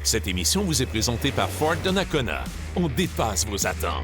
Cette émission vous est présentée par Ford Donnacona. On dépasse vos attentes.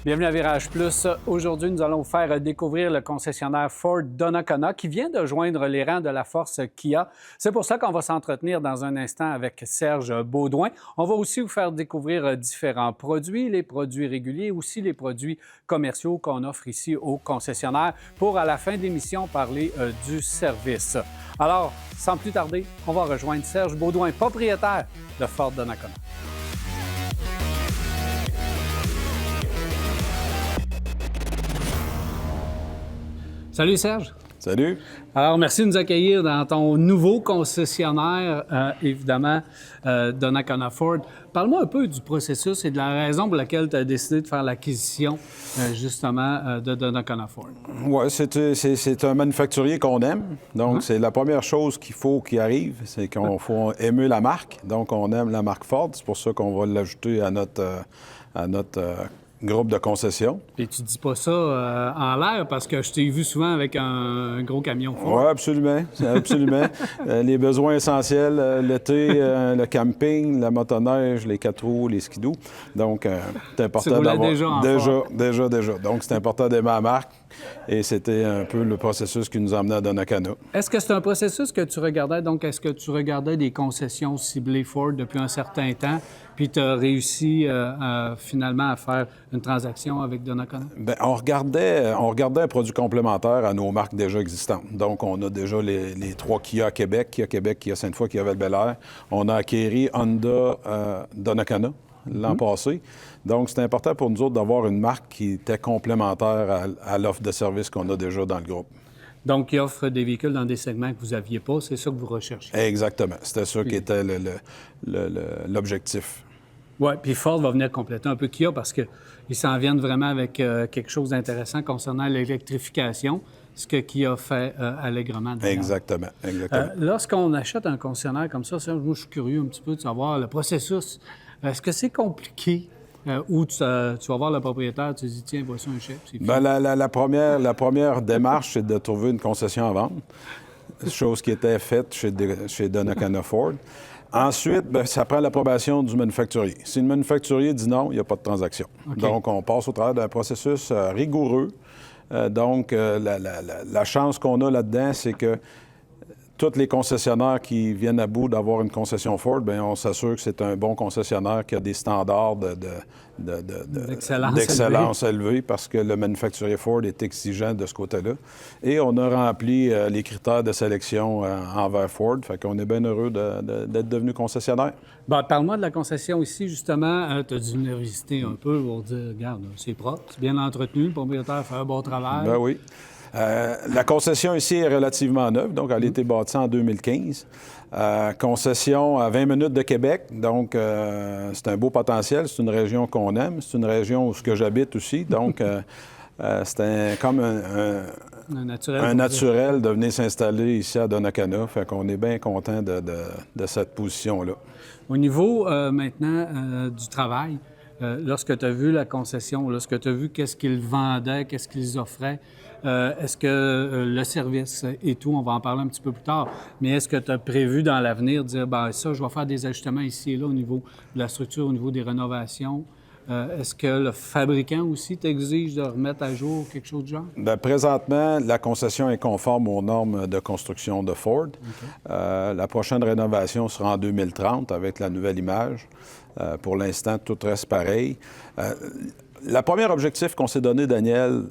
Bienvenue à Virage Plus. Aujourd'hui, nous allons vous faire découvrir le concessionnaire Ford Donnacona qui vient de joindre les rangs de la force Kia. C'est pour ça qu'on va s'entretenir dans un instant avec Serge Baudouin. On va aussi vous faire découvrir différents produits, les produits réguliers, aussi les produits commerciaux qu'on offre ici au concessionnaire pour, à la fin de l'émission, parler du service. Alors, sans plus tarder, on va rejoindre Serge Baudouin, propriétaire de Ford Donnacona. Salut Serge. Salut. Alors, merci de nous accueillir dans ton nouveau concessionnaire, évidemment, Donnacona Ford. Parle-moi un peu du processus et de la raison pour laquelle tu as décidé de faire l'acquisition, justement, de Donnacona Ford. Oui, c'est un manufacturier qu'on aime. Donc, c'est la première chose qu'il faut qu'il arrive, c'est qu'on faut aimer la marque. Donc, on aime la marque Ford. C'est pour ça qu'on va l'ajouter à notre groupe de concession. Et tu dis pas ça en l'air parce que je t'ai vu souvent avec un gros camion Ford. Oui, absolument. Les besoins essentiels, l'été, le camping, la motoneige, les 4 roues, les skidoo. Donc, c'est important d'avoir... Déjà. Donc, c'est important d'aimer la marque. Et c'était un peu le processus qui nous a amené à Donnacona. Est-ce que c'est un processus que tu regardais? Donc, est-ce que tu regardais des concessions ciblées Ford depuis un certain temps, puis tu as réussi finalement à faire une transaction avec Donnacona? Bien, on regardait un produit complémentaire à nos marques déjà existantes. Donc, on a déjà les 3 Kia à Québec, Kia Québec, Kia Sainte-Foy, Kia Val-Bélair. On a acquéri Honda Donnacona l'an passé. Donc, c'est important pour nous autres d'avoir une marque qui était complémentaire à l'offre de service qu'on a déjà dans le groupe. Donc, qui offre des véhicules dans des segments que vous n'aviez pas, c'est ça que vous recherchez? Exactement. C'était ça qui était l'objectif. Oui, puis Ford va venir compléter un peu Kia parce qu'ils s'en viennent vraiment avec quelque chose d'intéressant concernant l'électrification, ce que Kia fait allègrement. Exactement. Lorsqu'on achète un concessionnaire comme ça, moi, je suis curieux un petit peu de savoir le processus. Est-ce que c'est compliqué? Ou tu vas voir le propriétaire, tu dis, tiens, voici un chèque. Bien, la première démarche, c'est de trouver une concession à vendre, chose qui était faite chez Donnacona Ford. Ensuite, bien, ça prend l'approbation du manufacturier. Si le manufacturier dit non, il n'y a pas de transaction. Okay. Donc, on passe au travers d'un processus rigoureux. Donc, la chance qu'on a là-dedans, c'est que tous les concessionnaires qui viennent à bout d'avoir une concession Ford, bien, on s'assure que c'est un bon concessionnaire qui a des standards d'excellence élevés parce que le manufacturier Ford est exigeant de ce côté-là. Et on a rempli les critères de sélection envers Ford. Fait qu'on est bien heureux d'être devenu concessionnaire. Bon, parle-moi de la concession ici, justement. Tu as dû venir visiter un peu pour dire, regarde, c'est propre, c'est bien entretenu, le propriétaire fait un bon travail. Ben oui. La concession ici est relativement neuve, donc elle a été bâtie en 2015. Concession à 20 minutes de Québec, donc c'est un beau potentiel. C'est une région qu'on aime. C'est une région où j'habite aussi, donc c'est comme un naturel de venir s'installer ici à Donnacona. Fait qu'on est bien content de cette position-là. Au niveau maintenant du travail, lorsque tu as vu la concession, lorsque tu as vu qu'est-ce qu'ils vendaient, qu'est-ce qu'ils offraient, est-ce que le service et tout, on va en parler un petit peu plus tard, mais est-ce que tu as prévu dans l'avenir de dire, bien ça, je vais faire des ajustements ici et là au niveau de la structure, au niveau des rénovations? Est-ce que le fabricant aussi t'exige de remettre à jour quelque chose du genre? Bien, présentement, la concession est conforme aux normes de construction de Ford. Okay. La prochaine rénovation sera en 2030 avec la nouvelle image. Pour l'instant, tout reste pareil. Le premier objectif qu'on s'est donné, Daniel,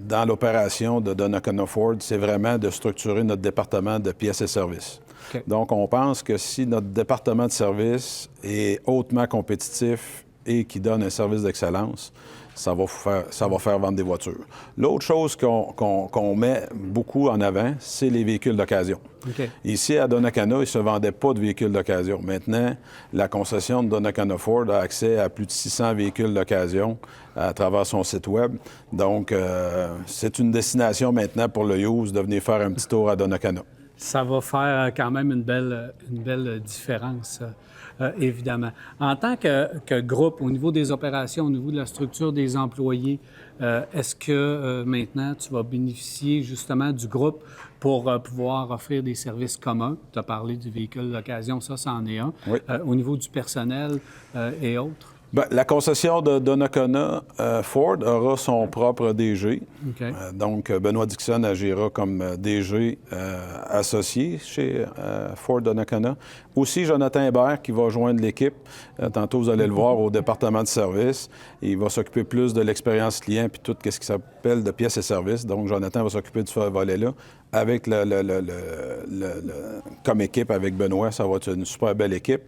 dans l'opération de Donnacona Ford, c'est vraiment de structurer notre département de pièces et services. Okay. Donc, on pense que si notre département de services est hautement compétitif et qui donne un service d'excellence, ça va faire vendre des voitures. L'autre chose qu'on met beaucoup en avant, c'est les véhicules d'occasion. Okay. Ici, à Donnacona, il ne se vendait pas de véhicules d'occasion. Maintenant, la concession de Donnacona Ford a accès à plus de 600 véhicules d'occasion à travers son site Web. Donc, c'est une destination maintenant pour le use de venir faire un petit tour à Donnacona. Ça va faire quand même une belle différence, évidemment. En tant que groupe, au niveau des opérations, au niveau de la structure des employés, est-ce que maintenant tu vas bénéficier justement du groupe pour pouvoir offrir des services communs? Tu as parlé du véhicule d'occasion, ça en est un. Oui. Au niveau du personnel et autres? Bien, la concession de Donnacona Ford aura son propre DG. Okay. Donc, Benoît Dixon agira comme DG associé chez Ford Donnacona. Aussi, Jonathan Hébert qui va joindre l'équipe. Tantôt, vous allez le voir au département de service. Il va s'occuper plus de l'expérience client puis tout ce qui s'appelle de pièces et services. Donc, Jonathan va s'occuper de ce volet-là. Avec comme équipe avec Benoît, ça va être une super belle équipe.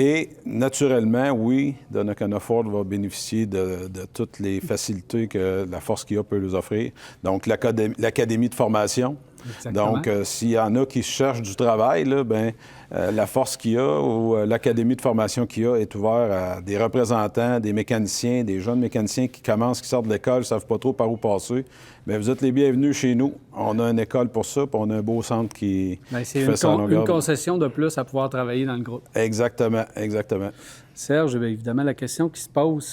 Et naturellement, oui, Donnacona Ford va bénéficier de toutes les facilités que la Force Kia peut nous offrir. Donc, l'académie de formation. Exactement. Donc, s'il y en a qui cherchent du travail, là, bien, la Force Kia ou l'académie de formation Kia est ouverte à des représentants, des mécaniciens, des jeunes mécaniciens qui commencent, qui sortent de l'école, ne savent pas trop par où passer. Bien, vous êtes les bienvenus chez nous. On a une école pour ça, puis on a un beau centre qui fait ça en longueur. Une concession de plus à pouvoir travailler dans le groupe. Exactement, exactement. Serge, bien évidemment, la question qui se pose,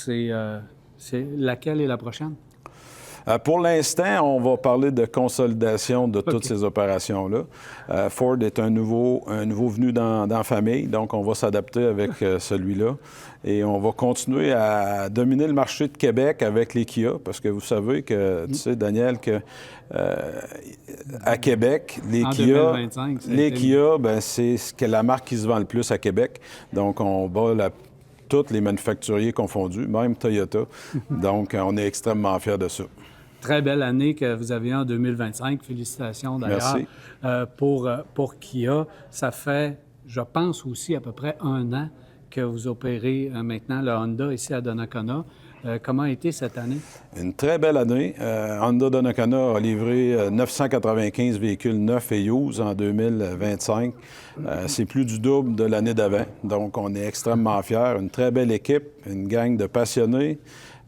c'est laquelle est la prochaine? Pour l'instant, on va parler de consolidation de toutes ces opérations-là. Ford est un nouveau venu dans la famille, donc on va s'adapter avec celui-là. Et on va continuer à dominer le marché de Québec avec les Kia, parce que vous savez que, tu sais, Daniel, que à Québec, les Kia, 2025, Kia, ben, c'est la marque qui se vend le plus à Québec. Donc, on bat tous les manufacturiers confondus, même Toyota. Donc, on est extrêmement fiers de ça. Très belle année que vous avez en 2025. Félicitations d'ailleurs pour Kia. Ça fait, je pense aussi, à peu près 1 an que vous opérez maintenant le Honda ici à Donnacona. Comment a été cette année? Une très belle année. Honda Donnacona a livré 995 véhicules neufs et used en 2025. C'est plus du double de l'année d'avant. Donc, on est extrêmement fiers. Une très belle équipe, une gang de passionnés,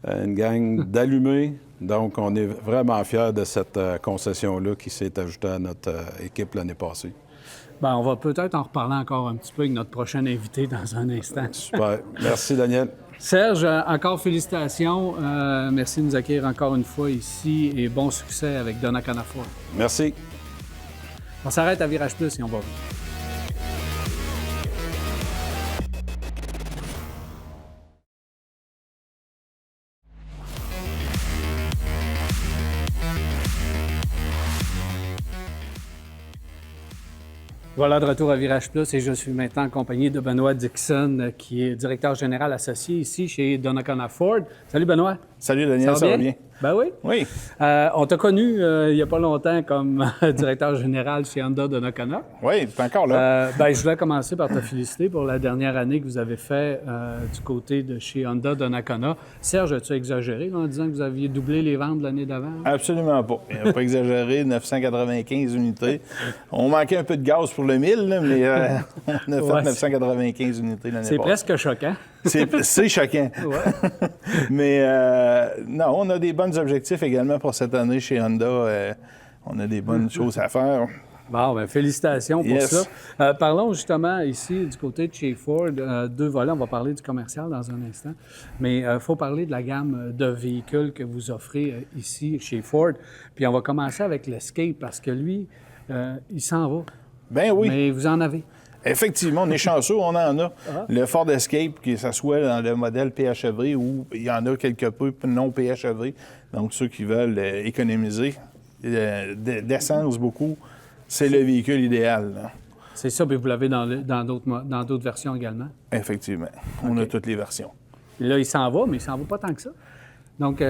une gang d'allumés. Donc, on est vraiment fiers de cette concession-là qui s'est ajoutée à notre équipe l'année passée. Bien, on va peut-être en reparler encore un petit peu avec notre prochain invité dans un instant. Super. Merci, Daniel. Serge, encore félicitations. Merci de nous accueillir encore une fois ici et bon succès avec Donnacona Ford. Merci. On s'arrête à Virage Plus et on va revenir. Voilà, de retour à Virage Plus et je suis maintenant accompagné de Benoît Dixon, qui est directeur général associé ici chez Donnacona Ford. Salut Benoît. Salut Daniel, ça va bien? Ben oui. Oui. On t'a connu il n'y a pas longtemps comme directeur général chez Honda Donnacona. Oui, tu es encore là. Je voulais commencer par te féliciter pour la dernière année que vous avez fait du côté de chez Honda Donnacona. Serge, as-tu exagéré en disant que vous aviez doublé les ventes l'année d'avant? Absolument pas. Il n'a pas exagéré, 995 unités. On manquait un peu de gaz pour le 1000, là, mais on a fait 995 unités l'année passée. C'est presque choquant. C'est choquant. Ouais. Mais non, on a des bons objectifs également pour cette année chez Honda. On a des bonnes choses à faire. Bon, bien, félicitations pour ça. Parlons justement ici du côté de chez Ford. 2 volets, on va parler du commercial dans un instant. Mais il faut parler de la gamme de véhicules que vous offrez ici chez Ford. Puis on va commencer avec l'Escape parce que lui, il s'en va. Ben oui. Mais vous en avez. Effectivement, on est chanceux, on en a. Le Ford Escape, que ce soit dans le modèle PHEV ou il y en a quelque peu non PHEV. Donc, ceux qui veulent économiser d'essence beaucoup, c'est le véhicule idéal. Là. C'est ça, puis vous l'avez dans d'autres versions également? Effectivement. On a toutes les versions. Là, il s'en va, mais il s'en va pas tant que ça. Donc,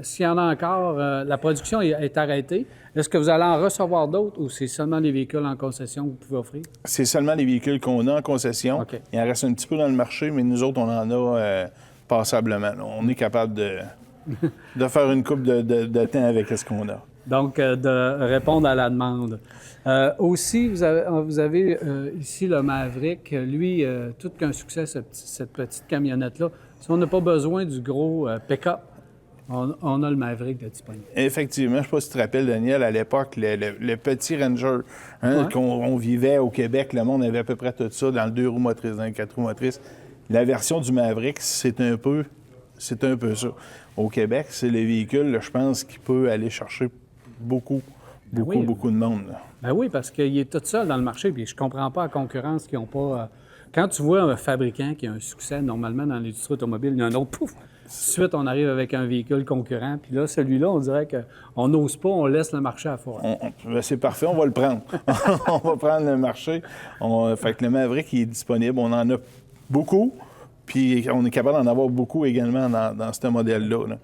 s'il y en a encore, la production est arrêtée. Est-ce que vous allez en recevoir d'autres ou c'est seulement les véhicules en concession que vous pouvez offrir? C'est seulement les véhicules qu'on a en concession. Okay. Il en reste un petit peu dans le marché, mais nous autres, on en a passablement. Là. On est capable de faire une coupe de temps avec ce qu'on a. Donc, de répondre à la demande. Aussi, vous avez ici le Maverick. Lui, tout qu'un succès, cette petite camionnette-là. Si on n'a pas besoin du gros pick-up, on a le Maverick de disponible. Effectivement, je ne sais pas si tu te rappelles, Daniel, à l'époque, le petit Ranger qu'on vivait au Québec, le monde avait à peu près tout ça dans le 2 roues motrices, dans le 4 roues motrices. La version du Maverick, c'est un peu ça. Au Québec, c'est le véhicule, je pense, qui peut aller chercher beaucoup de monde. Là. Ben oui, parce qu'il est tout seul dans le marché, puis je comprends pas la concurrence qui n'ont pas... Quand tu vois un fabricant qui a un succès, normalement, dans l'industrie automobile, il y a un autre, pouf! Tout de suite, on arrive avec un véhicule concurrent, puis là, celui-là, on dirait qu'on n'ose pas, on laisse le marché à Ford. C'est parfait, on va le prendre. On va prendre le marché. Fait que le Maverick, il est disponible. On en a beaucoup, puis on est capable d'en avoir beaucoup également dans ce modèle-là. Là.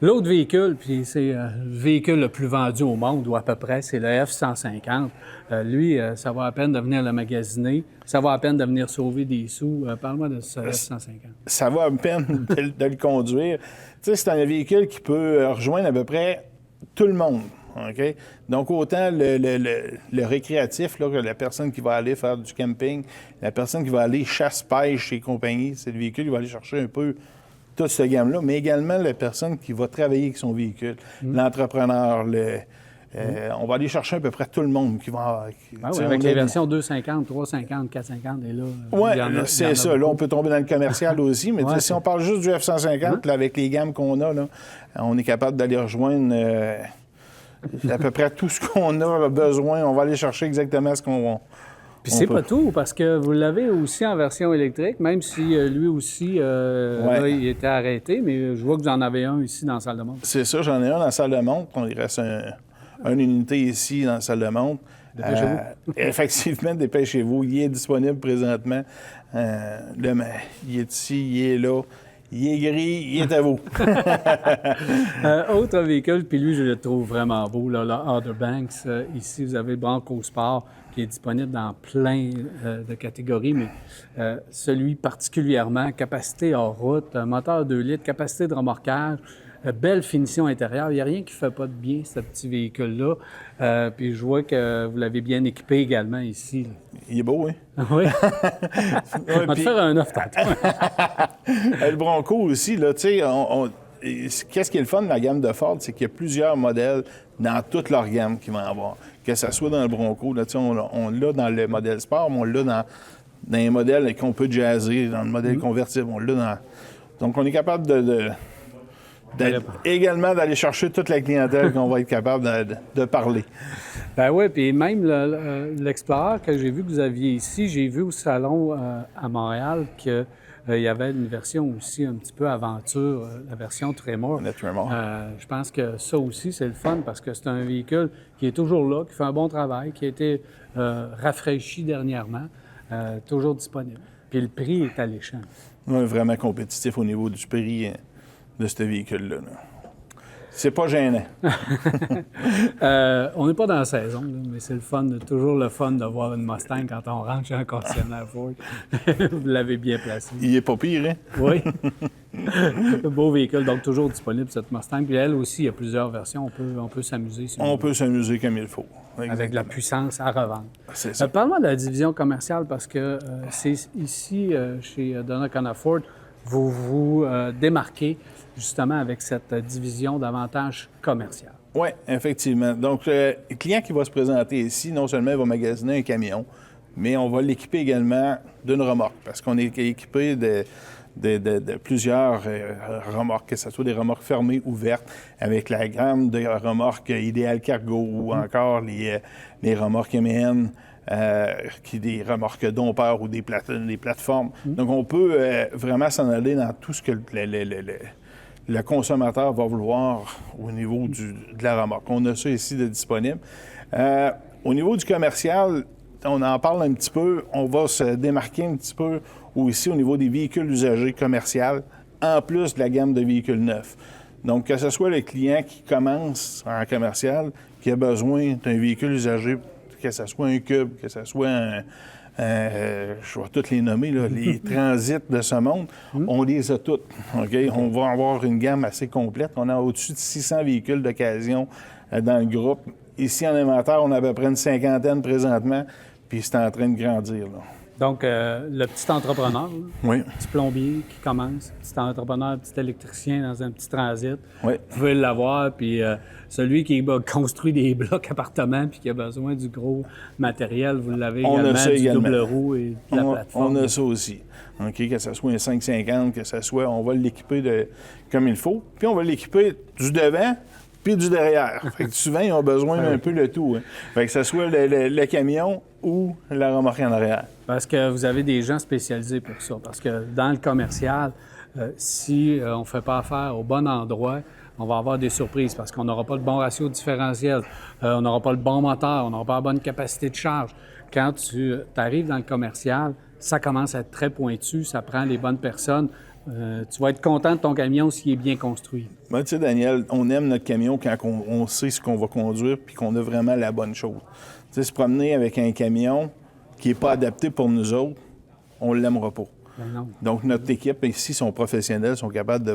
L'autre véhicule, puis c'est le véhicule le plus vendu au monde, ou à peu près, c'est le F-150. Lui, ça vaut la peine de venir le magasiner. Ça vaut la peine de venir sauver des sous. Parle-moi de ce F-150. Ça vaut la peine de le conduire. Tu sais, c'est un véhicule qui peut rejoindre à peu près tout le monde. OK? Donc, autant le récréatif, là, que la personne qui va aller faire du camping, la personne qui va aller chasse-pêche et compagnie, c'est le véhicule qui va aller chercher un peu toute cette gamme-là, mais également la personne qui va travailler avec son véhicule, l'entrepreneur, on va aller chercher à peu près tout le monde qui va... avec les versions 250, 350, 450, et là... Oui, c'est ça. Là, on peut tomber dans le commercial aussi, mais si on parle juste du F-150, là, avec les gammes qu'on a, là, on est capable d'aller rejoindre à peu près tout ce qu'on a besoin. On va aller chercher exactement ce qu'on... Puis c'est pas tout, parce que vous l'avez aussi en version électrique, même si lui aussi, là, il était arrêté, mais je vois que vous en avez un ici dans la salle de montre. C'est ça, j'en ai un dans la salle de montre. Il reste une unité ici dans la salle de montre. Dépêchez-vous. Effectivement, dépêchez-vous. Il est disponible présentement. Il est ici, il est là. Il est gris, il est à vous. Autre véhicule, puis lui, je le trouve vraiment beau, là, le Outer Banks. Ici, vous avez le Bronco Sport, qui est disponible dans plein de catégories, mais celui particulièrement, capacité hors route, moteur 2 litres, capacité de remorquage, belle finition intérieure. Il n'y a rien qui ne fait pas de bien, ce petit véhicule-là. Puis je vois que vous l'avez bien équipé également ici. Là. Il est beau, oui. Oui. On va te faire un offre tantôt. Le Bronco aussi, là, tu sais, qu'est-ce qui est le fun de la gamme de Ford, c'est qu'il y a plusieurs modèles dans toute leur gamme qu'ils vont avoir. Que ce soit dans le Bronco, là, on l'a dans le modèle sport, mais on l'a dans les modèles qu'on peut jazzer, dans le modèle convertible, on l'a dans... Donc, on est capable également d'aller chercher toute la clientèle qu'on va être capable de parler. Ben oui, puis même l'Explorer que j'ai vu que vous aviez ici, j'ai vu au salon à Montréal que... il y avait une version aussi un petit peu aventure, la version Tremor. Je pense que ça aussi, c'est le fun parce que c'est un véhicule qui est toujours là, qui fait un bon travail, qui a été rafraîchi dernièrement, toujours disponible. Puis le prix est alléchant. Oui, vraiment compétitif au niveau du prix de ce véhicule-là. Là. C'est pas gênant. On n'est pas dans la saison, là, mais c'est toujours le fun de voir une Mustang quand on rentre chez un concessionnaire Ford. Vous l'avez bien placé. Il est pas pire, hein? Oui. Beau véhicule, donc toujours disponible, cette Mustang. Puis elle aussi, il y a plusieurs versions. On peut s'amuser. On peut s'amuser comme il faut. Exactement. Avec de la puissance à revendre. C'est ça. Parle-moi de la division commerciale, parce que c'est ici, chez Donnacona Ford, vous vous démarquez justement avec cette division davantage commerciale. Oui, effectivement. Donc, le client qui va se présenter ici, non seulement il va magasiner un camion, mais on va l'équiper également d'une remorque, parce qu'on est équipé de plusieurs remorques, que ce soit des remorques fermées, ouvertes, avec la gamme de remorques Ideal Cargo ou encore les remorques MN, des remorques dompeurs ou des plateformes. Donc, on peut vraiment s'en aller dans tout ce que le consommateur va vouloir au niveau de la remorque. On a ça ici de disponible. Au niveau du commercial, on en parle un petit peu. On va se démarquer un petit peu aussi au niveau des véhicules usagers commerciaux, en plus de la gamme de véhicules neufs. Donc, que ce soit le client qui commence en commercial, qui a besoin d'un véhicule usagé, que ce soit un Cube, que ce soit je vais toutes les nommer, là, les transits de ce monde, on les a toutes. OK? On va avoir une gamme assez complète. On a au-dessus de 600 véhicules d'occasion dans le groupe. Ici, en inventaire, on a à peu près une cinquantaine présentement, puis c'est en train de grandir. Là. Donc, le petit entrepreneur, là, Oui. le petit plombier qui commence, petit entrepreneur, petit électricien dans un petit transit, Oui. vous pouvez l'avoir. Puis celui qui construit des blocs appartements puis qui a besoin du gros matériel, vous l'avez On a également, ça du également. double roue et de la plateforme. On a ça aussi. OK, que ce soit un 550, que ce soit, on va l'équiper comme il faut, puis on va l'équiper du devant puis du derrière. Fait que souvent, ils ont besoin d'un peu de tout. Hein. Fait que ce soit le camion ou la remorque en arrière. Parce que vous avez des gens spécialisés pour ça. Parce que dans le commercial, si on ne fait pas affaire au bon endroit, on va avoir des surprises parce qu'on n'aura pas le bon ratio différentiel, on n'aura pas le bon moteur, on n'aura pas la bonne capacité de charge. Quand tu arrives dans le commercial, ça commence à être très pointu, ça prend les bonnes personnes. Tu vas être content de ton camion s'il est bien construit. Moi, tu sais, Daniel, on aime notre camion quand on sait ce qu'on va conduire puis qu'on a vraiment la bonne chose. Tu sais, se promener avec un camion qui n'est pas adapté pour nous autres, on ne l'aimera pas. Ben non. Donc, notre équipe ici sont professionnels, sont capables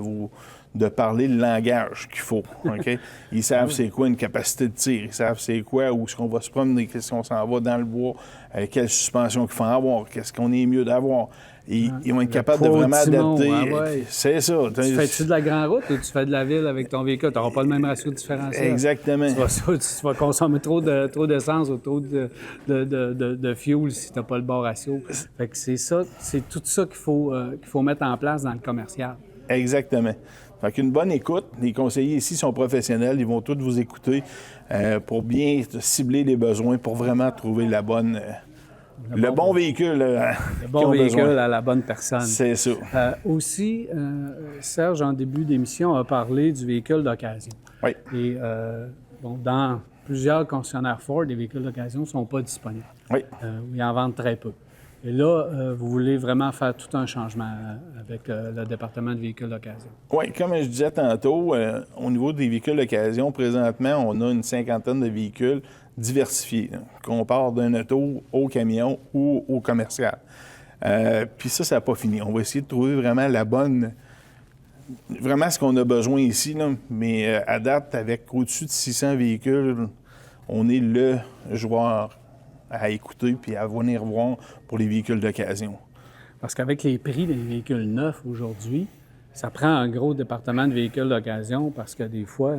de parler le langage qu'il faut. OK? Ils savent c'est quoi une capacité de tir, ils savent c'est quoi, où est-ce qu'on va se promener, qu'est-ce qu'on s'en va dans le bois, quelle suspension qu'il faut avoir, qu'est-ce qu'on est mieux d'avoir. Ils vont être capables de vraiment adapter. Ouais. C'est ça. Tu fais-tu de la grande route ou tu fais de la ville avec ton véhicule? Tu n'auras pas le même ratio différentiel. Exactement. Tu vas consommer trop d'essence ou trop de fuel si tu n'as pas le bon ratio. Fait que c'est tout ça qu'il faut mettre en place dans le commercial. Exactement. Fait qu'une bonne écoute. Les conseillers ici sont professionnels. Ils vont tous vous écouter pour bien cibler les besoins, pour vraiment trouver le bon véhicule. Le bon véhicule à la bonne personne. C'est ça. Aussi, Serge, en début d'émission, a parlé du véhicule d'occasion. Oui. Et dans plusieurs concessionnaires Ford, les véhicules d'occasion ne sont pas disponibles. Oui. Ils en vendent très peu. Et là, vous voulez vraiment faire tout un changement avec le département de véhicules d'occasion. Oui, comme je disais tantôt, au niveau des véhicules d'occasion, présentement, on a une cinquantaine de véhicules diversifiés, là, qu'on part d'un auto au camion ou au commercial. Puis ça n'a pas fini. On va essayer de trouver vraiment vraiment ce qu'on a besoin ici, là. Mais à date, avec au-dessus de 600 véhicules, on est le joueur à écouter puis à venir voir pour les véhicules d'occasion. Parce qu'avec les prix des véhicules neufs aujourd'hui, ça prend un gros département de véhicules d'occasion parce que des fois,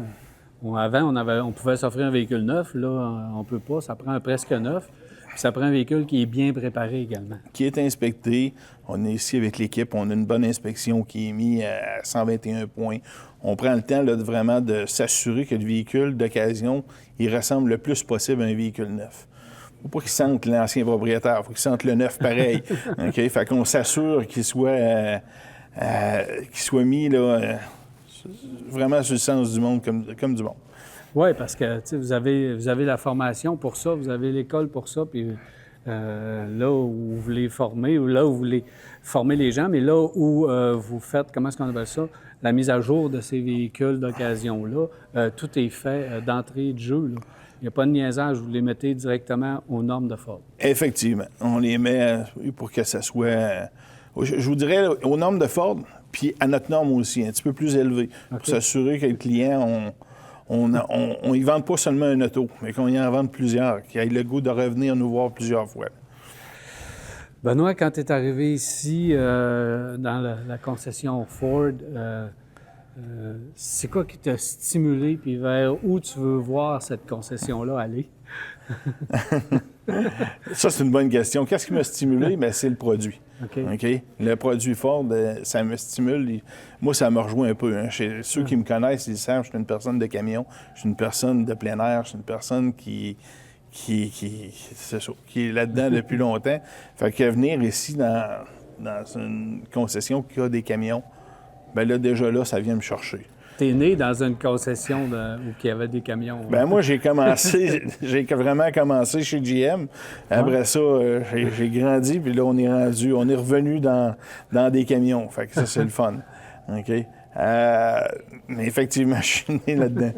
avant, on pouvait s'offrir un véhicule neuf. Là, on ne peut pas. Ça prend un presque neuf. Puis ça prend un véhicule qui est bien préparé également. Qui est inspecté. On est ici avec l'équipe. On a une bonne inspection qui est mise à 121 points. On prend le temps là, vraiment de s'assurer que le véhicule d'occasion, il ressemble le plus possible à un véhicule neuf. Faut pas qu'il sente l'ancien propriétaire, faut qu'il sente le neuf pareil. OK? Fait qu'on s'assure qu'il soit mis là, vraiment sur le sens du monde comme du monde. Oui, parce que vous avez la formation pour ça, vous avez l'école pour ça, puis là où vous voulez former, ou là où vous voulez former les gens, mais là où vous faites, comment est-ce qu'on appelle ça, la mise à jour de ces véhicules d'occasion-là, tout est fait d'entrée de jeu, là. Il n'y a pas de niaisage, vous les mettez directement aux normes de Ford. Effectivement. On les met pour que ça soit, je vous dirais, aux normes de Ford, puis à notre norme aussi, un petit peu plus élevé, pour s'assurer que les clients, on y vende pas seulement un auto, mais qu'on y en vende plusieurs, qu'ils aient le goût de revenir nous voir plusieurs fois. Benoît, quand tu es arrivé ici dans la concession Ford, c'est quoi qui t'a stimulé, puis vers où tu veux voir cette concession-là aller? Ça, c'est une bonne question. Qu'est-ce qui m'a stimulé? Bien, c'est le produit. OK? Le produit Ford, ça me stimule. Moi, ça me rejoint un peu. Hein. Chez ceux qui me connaissent, ils savent que je suis une personne de camion, je suis une personne de plein air, je suis une personne qui est là-dedans depuis longtemps. Fait que venir ici dans une concession qui a des camions, bien là, déjà là, ça vient me chercher. T'es né dans une concession où il y avait des camions. Bien, moi, j'ai vraiment commencé chez GM. Après ça, j'ai grandi, puis là, on est revenu dans des camions. Fait que ça, c'est le fun. OK? Mais effectivement, je suis né là-dedans.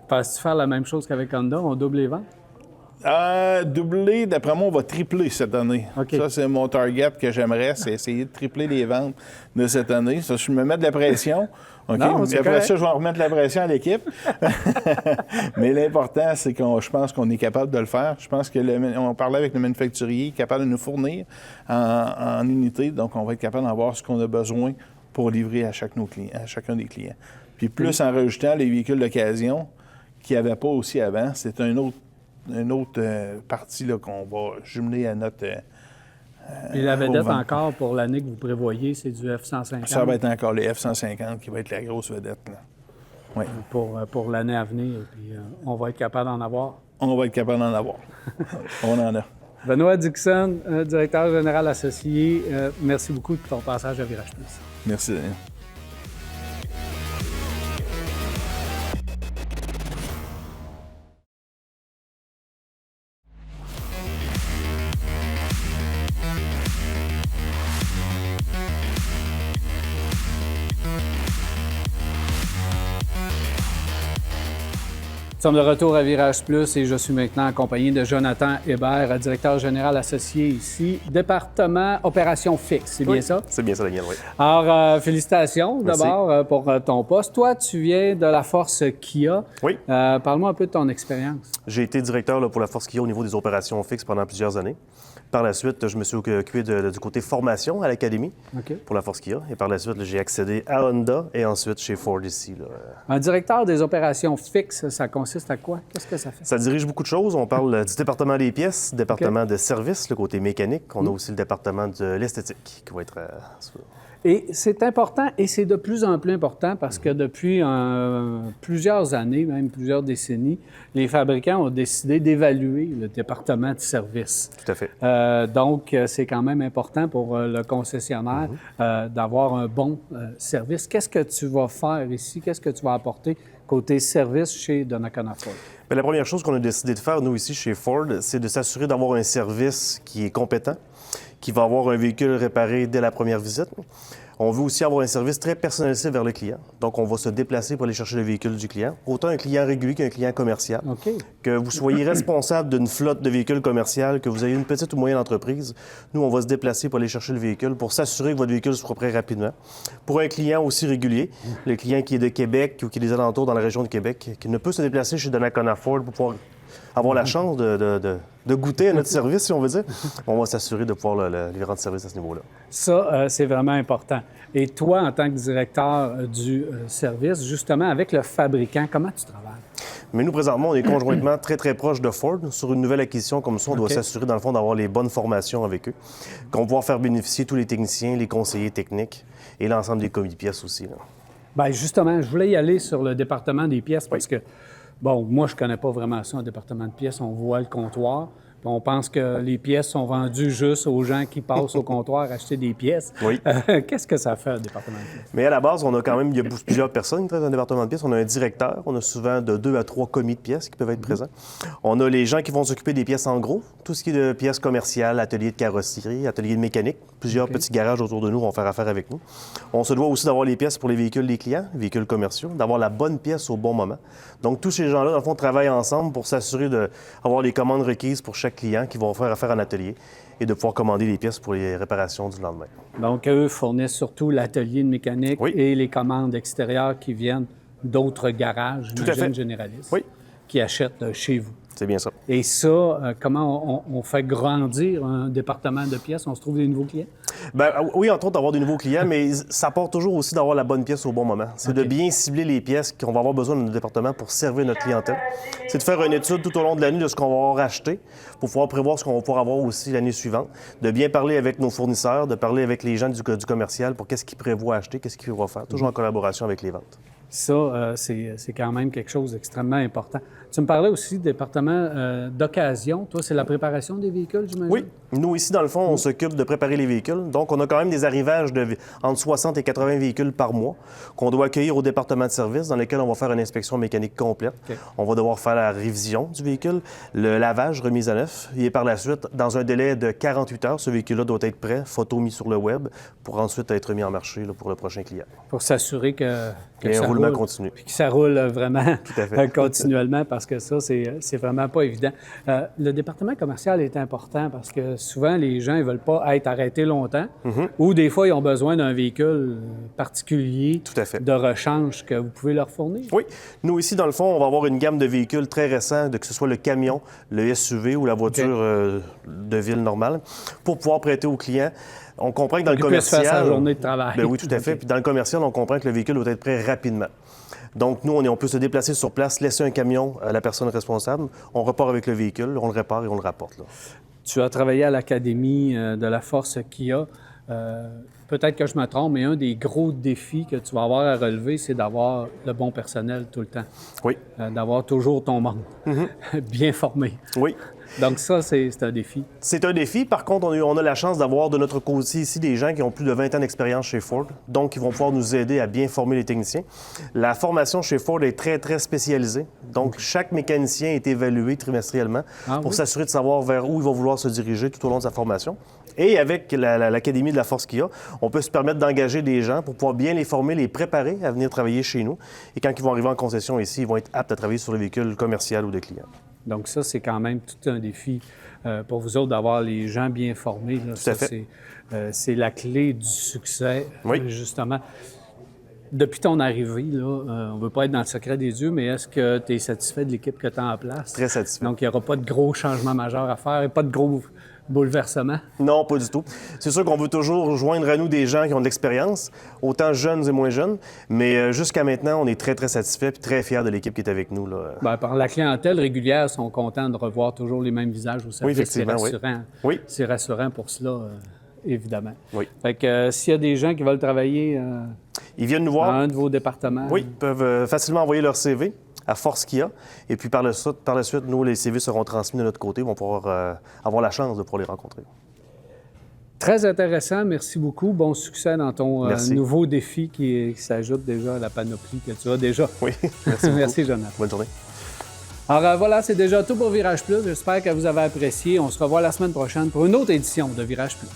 Penses-tu faire la même chose qu'avec Honda? On double les ventes? Doubler, d'après moi, on va tripler cette année. OK. Ça, c'est mon target que j'aimerais, c'est essayer de tripler les ventes de cette année. Ça, je me mets de la pression. OK? Non, c'est Après correct. ça, je vais remettre la pression à l'équipe. Mais l'important, c'est je pense qu'on est capable de le faire. Je pense on parlait avec le manufacturier, capable de nous fournir en unité. Donc, on va être capable d'avoir ce qu'on a besoin pour livrer à chacun des clients. Puis plus en rajoutant les véhicules d'occasion qu'il n'y avait pas aussi avant, c'est une autre partie là, qu'on va jumeler à notre... Et la vedette vente. encore pour l'année que vous prévoyez, c'est du F-150 Ça va être encore le F-150 qui va être la grosse vedette. Là. Oui. pour l'année à venir. Puis, on va être capable d'en avoir. On va être capable d'en avoir. On en a. Benoît Dixon, directeur général associé, merci beaucoup de ton passage à Virage Plus. Merci, Daniel. Nous sommes de retour à Virage Plus et je suis maintenant accompagné de Jonathan Hébert, directeur général associé ici, département opération fixe. C'est bien ça? C'est bien ça, Daniel, oui. Alors, félicitations Merci. d'abord pour ton poste. Toi, tu viens de la force Kia. Oui. Parle-moi un peu de ton expérience. J'ai été directeur là, pour la Force Kia au niveau des opérations fixes pendant plusieurs années. Par la suite, je me suis occupé du côté formation à l'Académie OK. pour la Force Kia. Et par la suite, là, j'ai accédé à Honda et ensuite chez Ford ici. Là. Un directeur des opérations fixes, ça consiste à quoi? Qu'est-ce que ça fait? Ça dirige beaucoup de choses. On parle du département des pièces, département de services, le côté mécanique. On a aussi le département de l'esthétique qui va être... Et c'est important et c'est de plus en plus important parce que depuis plusieurs années, même plusieurs décennies, les fabricants ont décidé d'évaluer le département de service. Tout à fait. Donc, c'est quand même important pour le concessionnaire d'avoir un bon service. Qu'est-ce que tu vas faire ici? Qu'est-ce que tu vas apporter côté service chez Donnacona Ford? Bien, la première chose qu'on a décidé de faire, nous, ici, chez Ford, c'est de s'assurer d'avoir un service qui est compétent, qui va avoir un véhicule réparé dès la première visite. On veut aussi avoir un service très personnalisé vers le client. Donc, on va se déplacer pour aller chercher le véhicule du client, autant un client régulier qu'un client commercial. OK. Que vous soyez responsable d'une flotte de véhicules commerciaux, que vous ayez une petite ou moyenne entreprise, nous, on va se déplacer pour aller chercher le véhicule pour s'assurer que votre véhicule soit prêt rapidement. Pour un client aussi régulier, le client qui est de Québec ou qui est des alentours dans la région de Québec, qui ne peut se déplacer chez Donnacona Ford pour pouvoir avoir la chance de goûter à notre service, si on veut dire, on va s'assurer de pouvoir lui rendre service à ce niveau-là. Ça, c'est vraiment important. Et toi, en tant que directeur du service, justement, avec le fabricant, comment tu travailles? Mais nous, présentement, on est conjointement très, très proche de Ford. Sur une nouvelle acquisition comme ça, on doit s'assurer, dans le fond, d'avoir les bonnes formations avec eux, qu'on va pouvoir faire bénéficier tous les techniciens, les conseillers techniques et l'ensemble des commis de pièces aussi. Là. Bien, justement, je voulais y aller sur le département des pièces parce que, bon, moi, je connais pas vraiment ça, un département de pièces. On voit le comptoir. Puis on pense que les pièces sont vendues juste aux gens qui passent au comptoir acheter des pièces. Oui. Qu'est-ce que ça fait, un département de pièces? Mais à la base, on a quand même, il y a plusieurs personnes qui travaillent dans un département de pièces. On a un directeur, on a souvent de 2 à 3 commis de pièces qui peuvent être présents. On a les gens qui vont s'occuper des pièces en gros, tout ce qui est de pièces commerciales, ateliers de carrosserie, ateliers de mécanique. Plusieurs petits garages autour de nous vont faire affaire avec nous. On se doit aussi d'avoir les pièces pour les véhicules des clients, les véhicules commerciaux, d'avoir la bonne pièce au bon moment. Donc, tous ces gens-là, dans le fond, travaillent ensemble pour s'assurer d'avoir les commandes requises pour chaque client qui vont faire affaire en atelier et de pouvoir commander les pièces pour les réparations du lendemain. Donc, eux fournissent surtout l'atelier de mécanique et les commandes extérieures qui viennent d'autres garages, Tout à fait. généralistes, Oui. qui achètent chez vous. C'est bien ça. Et ça, comment on fait grandir un département de pièces? On se trouve des nouveaux clients? Bien, oui, entre autres, d'avoir des nouveaux clients, mais ça part toujours aussi d'avoir la bonne pièce au bon moment. C'est de bien cibler les pièces qu'on va avoir besoin de notre département pour servir notre clientèle. C'est de faire une étude tout au long de l'année de ce qu'on va avoir acheté pour pouvoir prévoir ce qu'on va pouvoir avoir aussi l'année suivante. De bien parler avec nos fournisseurs, de parler avec les gens du commercial pour qu'est-ce qu'ils prévoient acheter, qu'est-ce qu'ils vont faire, toujours en collaboration avec les ventes. Ça, c'est quand même quelque chose d'extrêmement important. Tu me parlais aussi du département d'occasion. Toi, c'est la préparation des véhicules, j'imagine? Oui, Nous, ici, dans le fond, on s'occupe de préparer les véhicules. Donc, on a quand même des arrivages entre 60 et 80 véhicules par mois qu'on doit accueillir au département de service dans lequel on va faire une inspection mécanique complète. OK. On va devoir faire la révision du véhicule, le lavage, remise à neuf. Et par la suite, dans un délai de 48 heures, ce véhicule-là doit être prêt, photo mis sur le web, pour ensuite être mis en marché là, pour le prochain client. Pour s'assurer que Et ça un roulement roule, continu. puis que ça roule vraiment à fait. continuellement, parce que ça, c'est vraiment pas évident. Le département commercial est important parce que souvent, les gens ne veulent pas être arrêtés longtemps ou des fois, ils ont besoin d'un véhicule particulier Tout à fait. de rechange que vous pouvez leur fournir. Oui. Nous, ici, dans le fond, on va avoir une gamme de véhicules très récents, que ce soit le camion, le SUV ou la voiture de ville normale, pour pouvoir prêter aux clients. On comprend que dans le Qu'il puisse commercial... faire sa journée de travail. Bien oui, tout à fait. OK. Puis dans le commercial, on comprend que le véhicule doit être prêt rapidement. Donc, nous, on peut se déplacer sur place, laisser un camion à la personne responsable, on repart avec le véhicule, on le répare et on le rapporte. Là. Tu as travaillé à l'Académie de la Force Kia. Peut-être que je me trompe, mais un des gros défis que tu vas avoir à relever, c'est d'avoir le bon personnel tout le temps. Oui. D'avoir toujours ton monde bien formé. Oui. Donc ça, c'est un défi. C'est un défi. Par contre, on a la chance d'avoir de notre côté ici des gens qui ont plus de 20 ans d'expérience chez Ford, donc ils vont pouvoir nous aider à bien former les techniciens. La formation chez Ford est très, très spécialisée. Donc, chaque mécanicien est évalué trimestriellement pour s'assurer de savoir vers où il va vouloir se diriger tout au long de sa formation. Et avec l'Académie de la Force Kia, on peut se permettre d'engager des gens pour pouvoir bien les former, les préparer à venir travailler chez nous. Et quand ils vont arriver en concession ici, ils vont être aptes à travailler sur le véhicule commercial ou de clients. Donc ça, c'est quand même tout un défi pour vous autres d'avoir les gens bien formés. Là. Tout à fait. C'est la clé du succès, Oui. justement. Depuis ton arrivée, là, on ne veut pas être dans le secret des dieux, mais est-ce que tu es satisfait de l'équipe que tu as en place? Très satisfait. Donc, il n'y aura pas de gros changements majeurs à faire et pas de gros bouleversements? Non, pas du tout. C'est sûr qu'on veut toujours joindre à nous des gens qui ont de l'expérience, autant jeunes et moins jeunes, mais jusqu'à maintenant, on est très, très satisfaits et très fiers de l'équipe qui est avec nous. Là. Bien, par la clientèle régulière, ils sont contents de revoir toujours les mêmes visages au service. Oui, effectivement, c'est rassurant. Oui. C'est rassurant pour cela, évidemment. Oui. Fait que s'il y a des gens qui veulent travailler Ils viennent nous dans voir. un de vos départements... Oui, ils peuvent facilement envoyer leur CV à Force Kia. Et puis par la suite, nous, les CV seront transmis de notre côté. On va pouvoir avoir la chance de pouvoir les rencontrer. Très intéressant. Merci beaucoup. Bon succès dans ton Merci. nouveau défi qui s'ajoute déjà à la panoplie que tu as déjà. Oui, merci beaucoup. Merci, Jonathan. Bonne journée. Alors voilà, c'est déjà tout pour Virage Plus. J'espère que vous avez apprécié. On se revoit la semaine prochaine pour une autre édition de Virage Plus.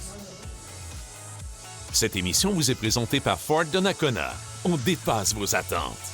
Cette émission vous est présentée par Ford de Nakona. On dépasse vos attentes.